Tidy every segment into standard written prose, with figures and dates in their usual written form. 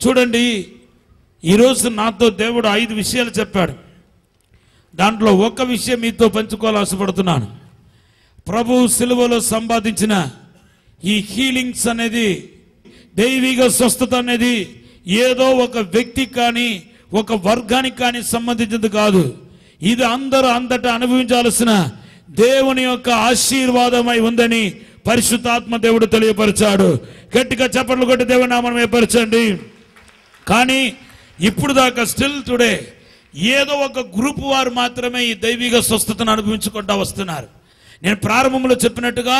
చూడండి, ఈరోజు నాతో దేవుడు 5 విషయాలు చెప్పాడు. దాంట్లో ఒక విషయం మీతో పంచుకోవాలని ఆశపడుతున్నాను. ప్రభు సిలువలో సంపాదించిన ఈ హీలింగ్స్ అనేది, దైవిక స్వస్థత అనేది ఏదో ఒక వ్యక్తి కానీ ఒక వర్గానికి కానీ సంబంధించింది కాదు. ఇది అందరూ అంతటా అనుభవించాల్సిన దేవుని యొక్క ఆశీర్వాదమై ఉందని పరిశుద్ధాత్మ దేవుడు తెలియపరిచాడు. గట్టిగా చప్పట్లు కొట్టి దేవుని నామమును మహిమపరచండి. కానీ ఇప్పుడు దాకా స్టిల్ టుడే ఏదో ఒక గ్రూప్ వారు మాత్రమే ఈ దైవిక స్వస్థతను అనుభవించుకుంటూ వస్తున్నారు. నేను ప్రారంభంలో చెప్పినట్టుగా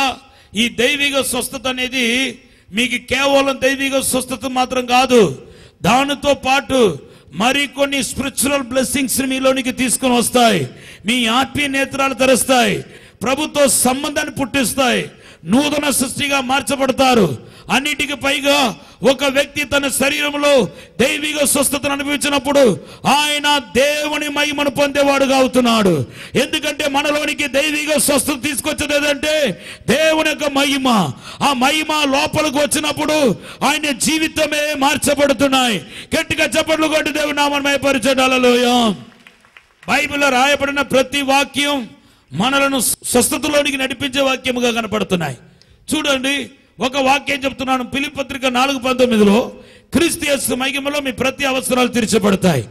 ఈ దైవిక స్వస్థత అనేది మీకు కేవలం దైవిక స్వస్థత మాత్రం కాదు, దానితో పాటు మరికొన్ని స్పిరిచువల్ బ్లెస్సింగ్స్ మీలోనికి తీసుకొని వస్తాయి. మీ ఆత్మీయ నేత్రాలు తెరుస్తాయి, ప్రభుతో సంబంధాన్ని పుట్టిస్తాయి, నూతన సృష్టిగా మార్చబడతారు. అన్నిటికి పైగా ఒక వ్యక్తి తన శరీరంలో దైవిక స్వస్థతను అనుభవించినప్పుడు ఆయన దేవుని మహిమను పొందేవాడుగా అవుతున్నాడు. ఎందుకంటే మనలోనికి దైవిక స్వస్థత తీసుకొచ్చేది ఏదంటే దేవుని యొక్క మహిమ. ఆ మహిమ లోపలికి వచ్చినప్పుడు ఆయన జీవితమే మార్చబడుతున్నాయి. గట్టిగా చప్పట్లు కొట్టి దేవుని నామమును మహిమపరచండి. హల్లెలూయా. బైబిల్లో రాయబడిన ప్రతి వాక్యం మనలను స్వస్థతలోనికి నడిపించే వాక్యముగా కనపడుతున్నాయి. చూడండి, ఒక వాక్యం చెప్తున్నాను. ఫిలిప్పీ పత్రిక 4:19 క్రీస్తు యేసు మహిమలో మీ ప్రతి అవసరాలు తీర్చబడతాయి.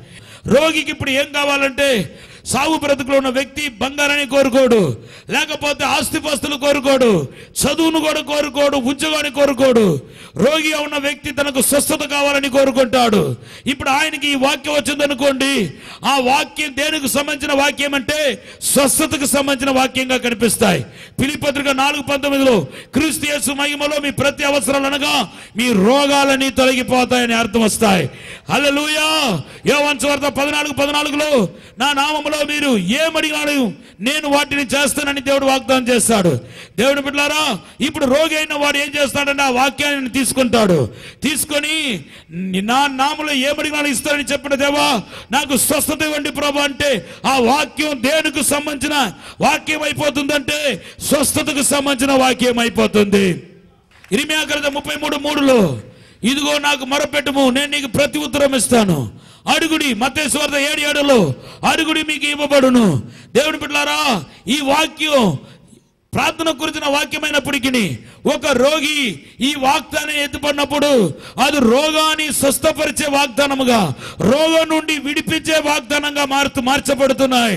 రోగికి ఇప్పుడు ఏం కావాలంటే, సాగు బ్రతుకులో ఉన్న వ్యక్తి బంగారాన్ని కోరుకోడు, లేకపోతే ఆస్తిపాస్తులు కోరుకోడు, చదువును కూడా కోరుకోడు, ఉద్యోగాన్ని కోరుకోడు. రోగిగా ఉన్న వ్యక్తి తనకు స్వస్థత కావాలని కోరుకుంటాడు. ఇప్పుడు ఆయనకి ఈ వాక్యం వచ్చిందనుకోండి, ఆ వాక్యం దేనికి సంబంధించిన వాక్యం అంటే స్వస్థతకు సంబంధించిన వాక్యంగా కనిపిస్తాయి. ఫిలిప్పీ పత్రిక 4:19 క్రీస్తు యేసు మహిమలో మీ ప్రతి అవసరాలు అనగా మీ రోగాలన్నీ తొలగిపోతాయని అర్థం వస్తాయి. హల్లెలూయా. యోహాను సువార్త 14:14 నా నామములో మీరు ఏమడిగాడు నేను వాటిని చేస్తానని దేవుడు వాగ్దానం చేస్తాడు. దేవుని బిడ్డలారా, ఇప్పుడు రోగి అయిన వాడు ఏం చేస్తాడంటే ఆ వాక్యాన్ని తీసుకుంటాడు. తీసుకొని నా నామములో ఏమడిగాడు ఇస్తానని చెప్పిన దేవా నాకు స్వస్థత ఇవ్వండి ప్రభు అంటే ఆ వాక్యం దేనికి సంబంధించిన వాక్యం అయిపోతుందంటే స్వస్థతకు సంబంధించిన వాక్యం అయిపోతుంది. ఇర్మీయా గ్రంథం 33:3 ఇదిగో నాకు మొరపెట్టుము నేను నీకు ప్రతి ఉత్తరం ఇస్తాను, అడుగుడి. మత్తయి సువార్త 7:7 అడుగుడి మీకు ఇవ్వబడును. దేవుని బిడ్డలారా, ఈ వాక్యం ప్రార్థన గురించిన వాక్యమైనప్పటికీ ఒక రోగి ఈ వాగ్దానం ఎత్తుపడినప్పుడు అది రోగాన్ని స్వస్థపరిచే వాగ్దానముగా, రోగం నుండి విడిపించే వాగ్దానంగా మార్చబడుతున్నాయి.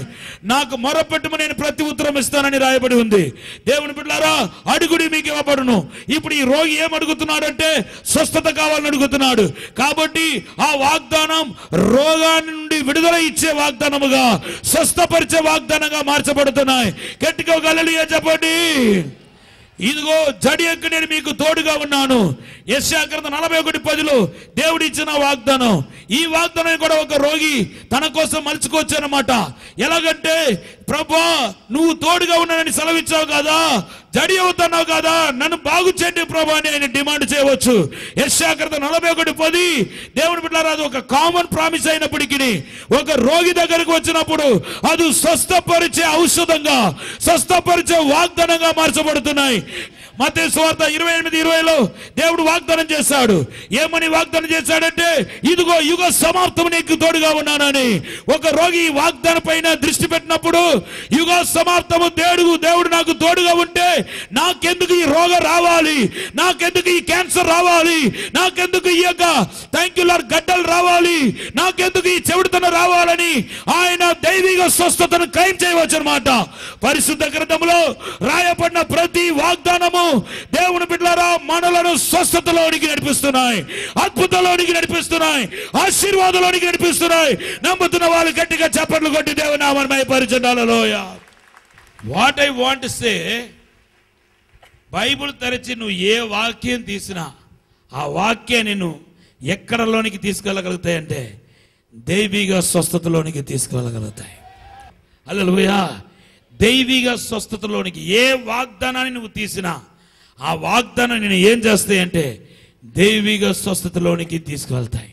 నాకు మొరపెట్టుము నేను ప్రతి ఉత్తరం ఇస్తానని రాయబడి ఉంది. దేవుని బిడ్డలారా, అడుగుడి మీకు ఇవ్వబడును. ఇప్పుడు ఈ రోగి ఏం అడుగుతున్నాడంటే స్వస్థత కావాలని అడుగుతున్నాడు. కాబట్టి ఆ వాగ్దానం రోగాన్ని నుండి విడుదల ఇచ్చే వాగ్దానముగా, స్వస్థపరిచే వాగ్దానంగా మార్చబడుతున్నాయి. గట్టిగా హల్లెలూయా చెప్పండి. ఇదిగో జడి ఎక్క నేను మీకు తోడుగా ఉన్నాను. యెషయా గ్రంథం 41:10 దేవుడు ఇచ్చిన వాగ్దానం. ఈ వాగ్దానం కూడా ఒక రోగి తన కోసం మలుచుకోవచ్చు అన్నమాట. ఎలాగంటే, ప్రభువా నువ్వు తోడుగా ఉన్నానని సెలవిచ్చావు కదా, జడి అవుతున్నావు కదా, నన్ను బాగు చేయండి ప్రభు అని ఆయన డిమాండ్ చేయవచ్చు. యెషయా గ్రంథం 41:10 దేవుని బిడ్డలారా, అది ఒక కామన్ ప్రామిస్ అయినప్పటికీ ఒక రోగి దగ్గరకు వచ్చినప్పుడు అది స్వస్థపరిచే ఔషధంగా, స్వస్థపరిచే వాగ్దానంగా మార్చబడుతున్నాయి. మత్తయి సువార్త 28:20 దేవుడు వాగ్దానం చేశాడు. ఏమని వాగ్దానం చేశాడంటే, ఇదిగో యుగ సమాప్తం నీకు తోడుగా ఉన్నానని. ఒక రోగి వాగ్దానం పైన దృష్టి పెట్టినప్పుడు యుగ సమాప్తము దేవుడు నాకు తోడుగా ఉంటే నాకెందుకు ఈ రోగం రావాలి, నాకెందుకు ఈ క్యాన్సర్ రావాలి, నాకెందుకు ఈ యొక్క గడ్డలు రావాలి, నాకెందుకు ఈ చెవిటితనం రావాలని ఆయన దైవిక స్వస్థతను క్లెయిమ్ చేయవచ్చు అన్నమాట. పరిశుద్ధ గ్రంథంలో రాయబడిన ప్రతి వాగ్దానము దేవుని బిడ్డలారా మనలను స్వస్థతలోనికి నడిపిస్తున్నాయి, అద్భుతంలోనికి నడిపిస్తున్నాయి, ఆశీర్వాదంలోనికి నడిపిస్తున్నాయి. నమ్ముతున్న వాళ్ళు గట్టిగా చప్పట్లు కొట్టి దేవుని నామమును మహిమపరచండి. Hallelujah. What I want to say, Bible తెరిచి నువ్వు ఏ వాక్యం తీసినా ఆ వాక్యం నిన్ను ఎక్కడలోనికి తీసుకెళ్ళగలుగుతాయి అంటే దైవిక స్వస్థతలోనికి తీసుకెళ్ళగలుగుతాయి. హల్లెలూయా. దైవిక స్వస్థతలోనికి ఏ వాగ్దానాన్ని నువ్వు తీసినా ఆ వాగ్దానం నేను ఏం చేస్తాయి అంటే దైవిక స్వస్థతలోనికి తీసుకువెళ్తాయి,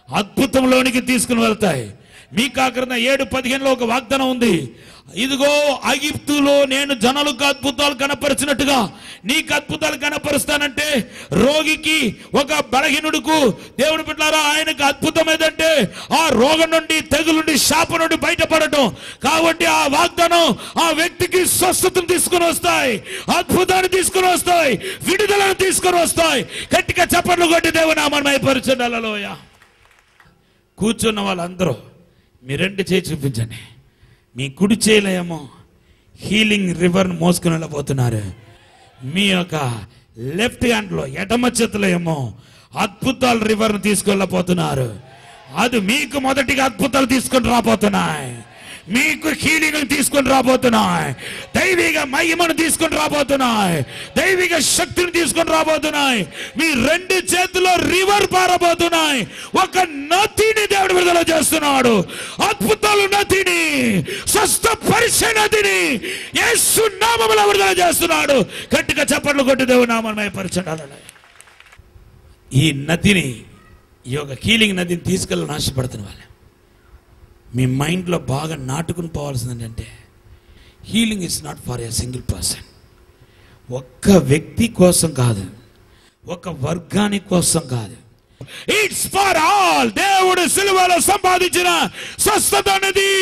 అద్భుతంలోనికి తీసుకుని వెళ్తాయి. మీకా గ్రంథం 7:15 ఒక వాగ్దానం ఉంది. ఇదిగో ఐగుప్తులో నేను జనులకు అద్భుతాలు కనపరిచినట్టుగా నీకు అద్భుతాలు కనపరుస్తానంటే, రోగికి ఒక బలహీనుడుకు దేవుని బిడ్డలారా ఆయనకు అద్భుతం ఏదంటే ఆ రోగం నుండి, తెగులు నుండి, శాపం నుండి బయటపడటం. కాబట్టి ఆ వాగ్దానం ఆ వ్యక్తికి స్వస్థతను తీసుకుని వస్తాయి, అద్భుతాన్ని తీసుకుని వస్తాయి, విడుదలను తీసుకుని వస్తాయి. గట్టిగా చప్పట్లు కొట్టి దేవుని నామమును మహిమపరచండి. హల్లెలూయా. కూర్చున్న వాళ్ళందరూ మీ రెండు చేయి చూపించండి. మీ కుడి చేయలేమో హీలింగ్ రివర్ను మోసుకుని వెళ్ళబోతున్నారు. మీ యొక్క లెఫ్ట్ హ్యాండ్లో ఎడమ చేతిలో ఏమో అద్భుతాల రివర్ను తీసుకెళ్ళబోతున్నారు. అది మీకు మొదటిగా అద్భుతాలు తీసుకొని రాబోతున్నాయి, మీకు హీలింగ్ తీసుకొని రాబోతున్నాయి, దైవిక మహిమను తీసుకొని రాబోతున్నాయి, దైవిక శక్తిని తీసుకొని రాబోతున్నాయి. మీ రెండు చేతుల్లో రివర్ పారబోతున్నాయి. ఒక నదిని దేవుడు విడుదల చేస్తున్నాడు. అద్భుతాలు నదిని, స్వస్థపరిచే నదిని యేసు నామములో విడుదల చేస్తున్నాడు. గట్టిగా చప్పట్లు కొట్టి దేవుని నామమును మహిమపరచండి. ఈ నదిని, ఈ యొక్క హీలింగ్ నదిని తీసుకెళ్ళని ఆశపడుతున్న వాళ్ళు మీ మైండ్లో బాగా నాటుకుని పోవాల్సింది ఏంటంటే, healing is not for a single person. ఒక్క వ్యక్తి కోసం కాదు, ఒక వర్గాని కోసం కాదు, ఇట్స్ ఫర్ ఆల్. దేవుడు సిలువలో సంపాదించిన స్వస్థత అనేది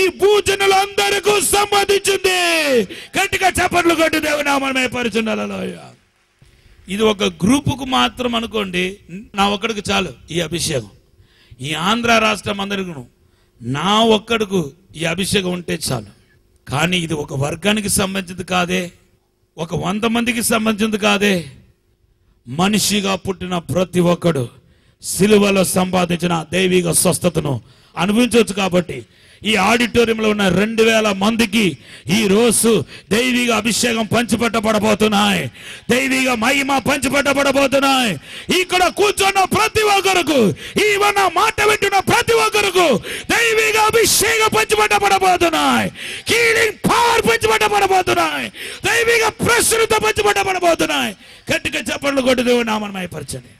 ఈ భూజనులందరికీ సంబంధించింది. గట్టిగా చప్పట్లు కొట్టి దేవుని నామమును మహిమపరచండి. హల్లెలూయా. ఇది ఒక గ్రూపుకు మాత్రం అనుకోండి, నా ఒక్కడికి చాలు ఈ అభిషేకం. ఈ ఆంధ్ర రాష్ట్రం అందరికీ నా ఒక్కడికు ఈ అభిషేకం ఉంటే చాలు. కానీ ఇది ఒక వర్గానికి సంబంధించింది కాదే, ఒక 100 మందికి సంబంధించింది కాదే. మనిషిగా పుట్టిన ప్రతి ఒక్కడు సిలువలో సంపాదించిన దైవిక స్వస్థతను అనుభవించవచ్చు. కాబట్టి ఈ ఆడిటోరియంలో ఉన్న 2000 మందికి ఈ రోజు దైవిక అభిషేకం పంచిపెట్టబడబోతున్నాయి, దైవిక మహిమ పంచిపెట్టబడబోతున్నాయి. ఇక్కడ కూర్చున్న ప్రతి ఒక్కరికి, ఈవెన్ మాట వింటున్న ప్రతి ఒక్కరికి దైవిక అభిషేకం పంచిపెట్టబడబోతున్నాయి, హీలింగ్ పవర్ పంచిపెట్టబడబోతున్నాయి, దైవిక ప్రసన్నత పంచిపెట్టబడబోతున్నాయి. గట్టిగా చప్పట్లు కొట్టి దేవుని నామమును మహిమపరచండి.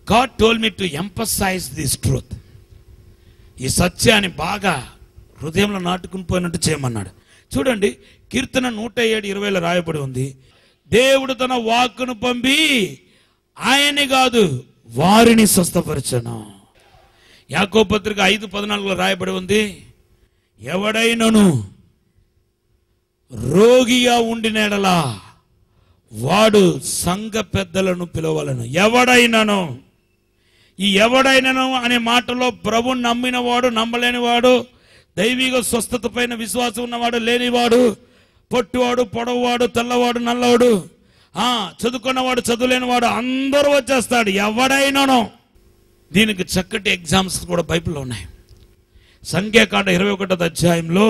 God told me to emphasize this truth. ఈ సత్యాన్ని బాగా హృదయంలో నాటుకుని పోయినట్టు చేయమన్నాడు. చూడండి, కీర్తన 107:20 రాయబడి ఉంది, దేవుడు తన వాక్కును పంపి ఆయన్ని కాదు వారిని స్వస్థపరచను. యాకోబు పత్రిక 5:14 రాయబడి ఉంది, ఎవడైనను రోగిగా ఉండినెడలా వాడు సంఘ పెద్దలను పిలవలను. ఎవడైనను, ఈ ఎవడైనను అనే మాటలో ప్రభుని నమ్మినవాడు, నమ్మలేనివాడు, దైవిక స్వస్థత పైన విశ్వాసం ఉన్నవాడు, లేనివాడు, పొట్టివాడు, పొడవువాడు, తెల్లవాడు, నల్లవాడు, చదువుకున్నవాడు, చదువులేనివాడు అందరూ వచ్చేస్తాడు. ఎవడైనానో. దీనికి చక్కటి ఎగ్జామ్స్ కూడా బైబిల్లో ఉన్నాయి. సంఖ్యాకాండ 21వ అధ్యాయంలో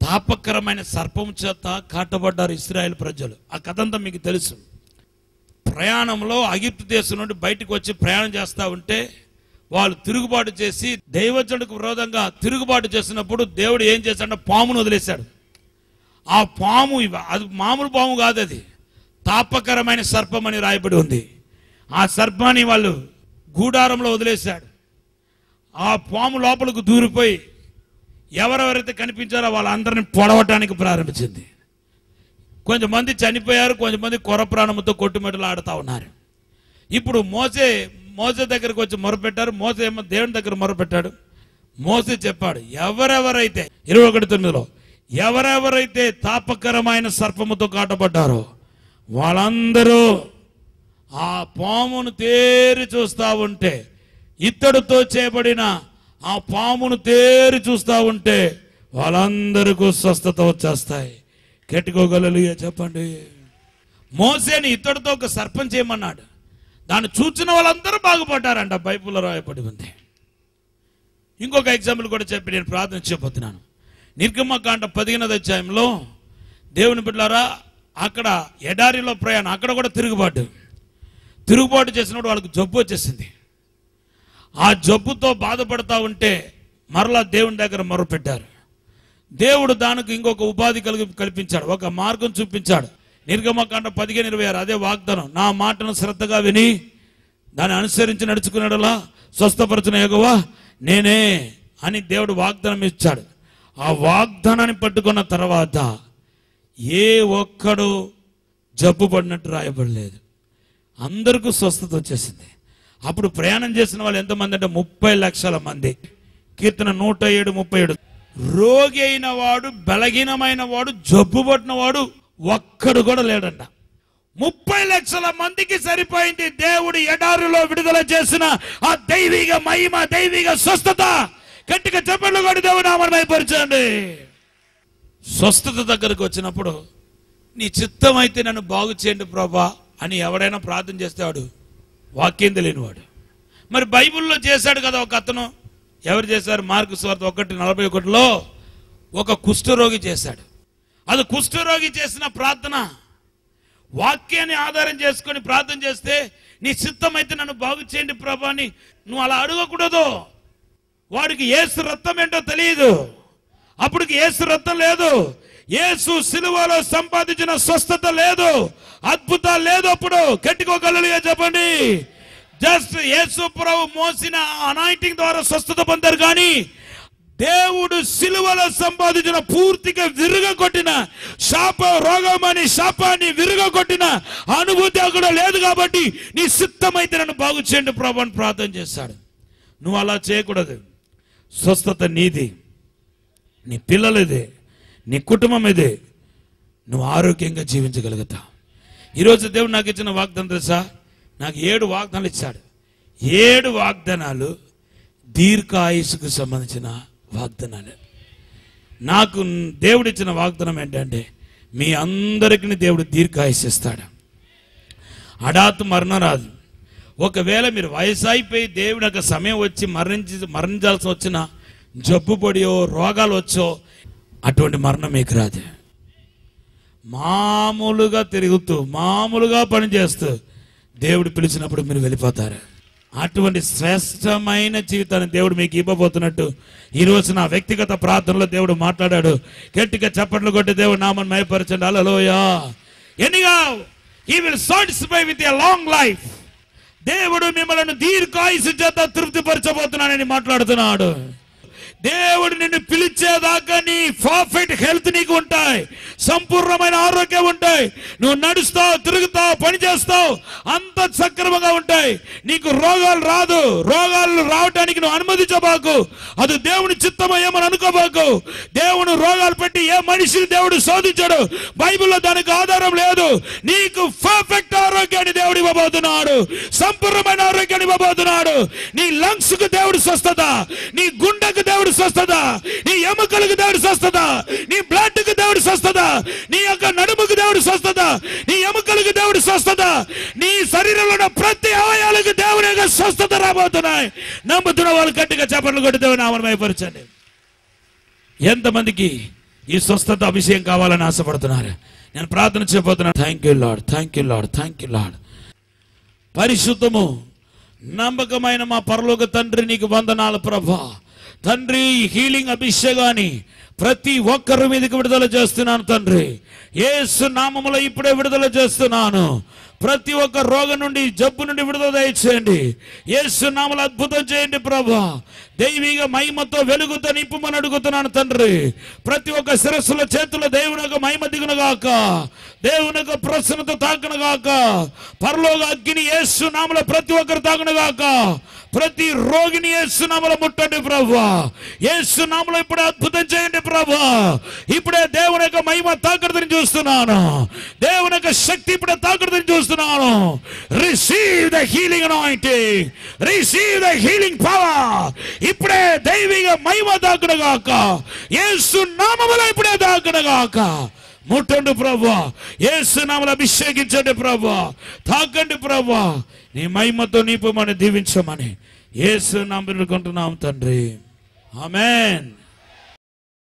తాపకరమైన సర్పం చేత కాటబడ్డారు ఇశ్రాయేలు ప్రజలు. ఆ కథ అంతా మీకు తెలుసు. ప్రయాణంలో ఐగుప్తు దేశం నుండి బయటకు వచ్చి ప్రయాణం చేస్తూ ఉంటే వాళ్ళు తిరుగుబాటు చేసి దైవజనుడికి విరోధంగా తిరుగుబాటు చేసినప్పుడు దేవుడు ఏం చేశాడంటే పామును వదిలేశాడు. ఆ పాము అది మామూలు పాము కాదు, అది తాపకరమైన సర్పం అని రాయబడి ఉంది. ఆ సర్పాన్ని వాళ్ళు గూడారంలో వదిలేశాడు. ఆ పాము లోపలికి దూరిపోయి ఎవరెవరైతే కనిపించారో వాళ్ళందరినీ పొడవటానికి ప్రారంభించింది. కొంతమంది చనిపోయారు, కొంతమంది కొర ప్రాణంతో కొట్టుమెట్టలు ఆడుతూ ఉన్నారు. ఇప్పుడు మోసే దగ్గరకు వచ్చి మొరపెట్టారు. మోసే ఏమో దేవుని దగ్గర మొరపెట్టాడు. మోసే చెప్పాడు, ఎవరెవరైతే 21:9 ఎవరెవరైతే తాపకరమైన సర్పముతో కాటపడ్డారో వాళ్ళందరూ ఆ పామును తేరి చూస్తూ ఉంటే, ఇత్తడితో చేయబడిన ఆ పామును తేరి చూస్తూ ఉంటే వాళ్ళందరికీ స్వస్థత వచ్చేస్తాయి. గట్టిగోగలలుగా చెప్పండి. మోసేని ఇత్తడితో ఒక సర్పం చేయమన్నాడు. దాన్ని చూచిన వాళ్ళందరూ బాగుపడ్డారంట, బైబిల్లో రాయబడి ఉంది. ఇంకొక ఎగ్జాంపుల్ కూడా చెప్పి నేను ప్రార్థన చేయబోతున్నాను. నిర్గమకాండ 15వ అధ్యాయంలో దేవుని బిడ్డలారా, అక్కడ ఎడారిలో ప్రయాణం, అక్కడ కూడా తిరుగుబాటు చేసినప్పుడు వాళ్ళకి జబ్బు వచ్చేసింది. ఆ జబ్బుతో బాధపడతా ఉంటే మరలా దేవుని దగ్గర మొరపెట్టారు. దేవుడు దానికి ఇంకొక ఉపాధి కల్పించాడు, ఒక మార్గం చూపించాడు. నిర్గమకాండ 15:26 అదే వాగ్దానం, నా మాటను శ్రద్ధగా విని దాన్ని అనుసరించి నడుచుకునేలా స్వస్థపరచిన యెహోవా నేనే అని దేవుడు వాగ్దానం ఇచ్చాడు. ఆ వాగ్దానాన్ని పట్టుకున్న తర్వాత ఏ ఒక్కడు జబ్బు పడినట్టు రాయబడలేదు. అందరికీ స్వస్థత వచ్చేసింది. అప్పుడు ప్రయాణం చేసిన వాళ్ళు ఎంతమంది అంటే 30 లక్షల మంది. కీర్తన 107:37. రోగి అయిన వాడు, బలహీనమైన వాడు, జబ్బు పడిన వాడు ఒక్కడు కూడా లేడంట. 30 లక్షల మందికి సరిపోయింది దేవుడు ఎడారిలో విడుదల చేసిన ఆ దైవిక మహిమ, దైవిక స్వస్థత. గట్టిగా చెప్పండి, కూడా దేవుడు నామమును మహిమపరచండి. స్వస్థత దగ్గరకు వచ్చినప్పుడు నీ చిత్తం అయితే నన్ను బాగు చేయండి ప్రభా అని ఎవడైనా ప్రార్థన చేస్తేవాడు వాక్యం తెలియనివాడు. మరి బైబిల్లో చేశాడు కదా ఒక అతను. ఎవరు చేశారు? మార్కు సువార్త 1:41లో ఒక కుష్ఠరోగి చేశాడు. అది కుష్ఠరోగి చేసిన ప్రార్థన. వాక్యాన్ని ఆధారం చేసుకొని ప్రార్థన చేస్తే నీ చిత్తం అయితే నన్ను బాగు చేయండి ప్రభా అని నువ్వు అలా అడగకూడదు. వాడికి యేసు రక్తం ఏంటో తెలియదు. అప్పటికి యేసు రక్తం లేదు. యేసు సిలువలో సంపాదించిన స్వస్థత లేదు, అద్భుతాలు లేదు. అప్పుడు గట్టిగా చెప్పండి. జస్ట్ యేసు ప్రభు మోసిన అనాయింటింగ్ ద్వారా స్వస్థత పొందారు. కానీ దేవుడు సిలువలో సంపాదించిన పూర్తిగా విరుగకొట్టిన రోగం అని శాపాన్ని విరుగకొట్టిన అనుభూతి అక్కడ లేదు. కాబట్టి నీ సిద్ధమైతే నన్ను బాగు చేయండి ప్రభు అని ప్రార్థన చేశాడు. నువ్వు అలా చేయకూడదు. స్వస్థత నీది, నీ పిల్లలదే, నీ కుటుంబం ఇదే. నువ్వు ఆరోగ్యంగా జీవించగలుగుతావు. ఈరోజు దేవుడు నాకు ఇచ్చిన వాగ్దానం తెలుసా? నాకు 7 వాగ్దానాలు ఇచ్చాడు. 7 వాగ్దానాలు దీర్ఘాయుసుకు సంబంధించిన వాగ్దానాలు. నాకు దేవుడు ఇచ్చిన వాగ్దానం ఏంటంటే మీ అందరికీ దేవుడు దీర్ఘాయుసు ఇస్తాడు. హఠాత్తు మరణం రాదు. ఒకవేళ మీరు వయసు అయిపోయి దేవుని యొక్క సమయం వచ్చి మరణించాల్సి వచ్చిన జబ్బు పడియో రోగాలు వచ్చో అటువంటి మరణం మీకు రాదు. మామూలుగా తిరుగుతూ మామూలుగా పనిచేస్తూ దేవుడు పిలిచినప్పుడు మీరు వెళ్ళిపోతారు. అటువంటి శ్రేష్టమైన జీవితాన్ని దేవుడు మీకు ఇవ్వబోతున్నట్టు ఈరోజు నా వ్యక్తిగత ప్రార్థనలో దేవుడు మాట్లాడాడు. గట్టిగా చప్పట్లు కొట్టి దేవుడు నామమును మహిమపరచండి. హల్లెలూయా. Anyhow, he will satisfy with a long life. దేవుడు మిమ్మల్ని దీర్ఘాయుసు చేత తృప్తిపరచబోతున్నానని మాట్లాడుతున్నాడు. దేవుడు నిన్ను పిలిచేదాకా నీ పర్ఫెక్ట్ హెల్త్ నీకు ఉంటాయి, సంపూర్ణమైన ఆరోగ్యం ఉంటాయి. నువ్వు నడుస్తావు, తిరుగుతావు, పని చేస్తావు, అంత సక్రమంగా ఉంటాయి. నీకు రోగాలు రాదు. రోగాలు రావడానికి నువ్వు అనుమతించబాకు. అది దేవుని చిత్తమో ఏమని అనుకోబాకు. దేవుడు రోగాలు పెట్టి ఏ మనిషిని దేవుడు శోధించాడు. బైబిల్లో దానికి ఆధారం లేదు. నీకు పర్ఫెక్ట్ ఆరోగ్యాన్ని దేవుడు ఇవ్వబోతున్నాడు, సంపూర్ణమైన ఆరోగ్యాన్ని ఇవ్వబోతున్నాడు. నీ లంగ్స్ కు దేవుడు స్వస్థత, నీ గుండెకు దేవుడు స్వస్థత, నీ ఎముకలకు దేవుడు స్వస్థత, నీ బ్లడ్ కు దేవుడు స్వస్థత, నీ యొక్క నడుముకు దేవుడు స్వస్థత, నీ ఎముకలకు దేవుడు స్వస్థత, నీ శరీరంలో ఉన్న ప్రతి అవయవాలకు దేవుని యొక్క స్వస్థత రాబోతున్నాయి. నమ్ముతున్న వాళ్ళు గట్టిగా చప్పట్లు కొట్టి దేవుని నామమును మహిమపరచండి. ఎంతమందికి ఈ స్వస్థత అభిషేకం కావాలని ఆశపడుతున్నారు? నేను ప్రార్థన చేయబోతున్నాను. Thank you Lord, thank you Lord, thank you Lord. పరిశుద్ధము నమ్మకమైన మా పరలోక తండ్రి, నీకు వందనాలు ప్రభా. తండ్రి, హీలింగ్ అభిషేకాన్ని ప్రతి ఒక్కరి మీదకి విడుదల చేస్తున్నాను తండ్రి. యేసు నామములో ఇప్పుడే విడుదల చేస్తున్నాను. ప్రతి ఒక్క రోగం నుండి, జబ్బు నుండి విడుదల దయచేయండి. యేసు నామములో అద్భుతం చేయండి ప్రభా. దైవిక మహిమతో వెలుగుతో నింపమని అడుగుతున్నాను తండ్రి. ప్రతి ఒక్క శిరస్సుల చేతుల దేవుని యొక్క మహిమ దిగునుగాక, దేవుని యొక్క ప్రసన్నత తాకునుగాక, పరలోక అగ్ని యేసు నామములో ప్రతి ఒక్కరు తాకునుగాక. ప్రతి రోగిని యేసు నామములో ముట్టండి ప్రభువా. యేసు నామములో ఇప్పుడే అద్భుతం చేయండి ప్రభువా. ఇప్పుడే దేవుని యొక్క మహిమ తాకడని చూస్తున్నాను. దేవుని యొక్క శక్తి ఇప్పుడే తాకడని చూస్తున్నాను. Receive the healing anointing, receive the healing power. ఇప్పుడే దైవిక మహిమ తాకడగాక, యేసు నామములో ఇప్పుడే తాకడగాక. ముట్టండి ప్రభువా. యేసు నామములో అభిషేకించండి ప్రభువా. తాకండి ప్రభువా. నీ మహిమతో నింపమని దీవించమని యేసు నామములో వేడుకుంటున్నాం తండ్రి. ఆమేన్.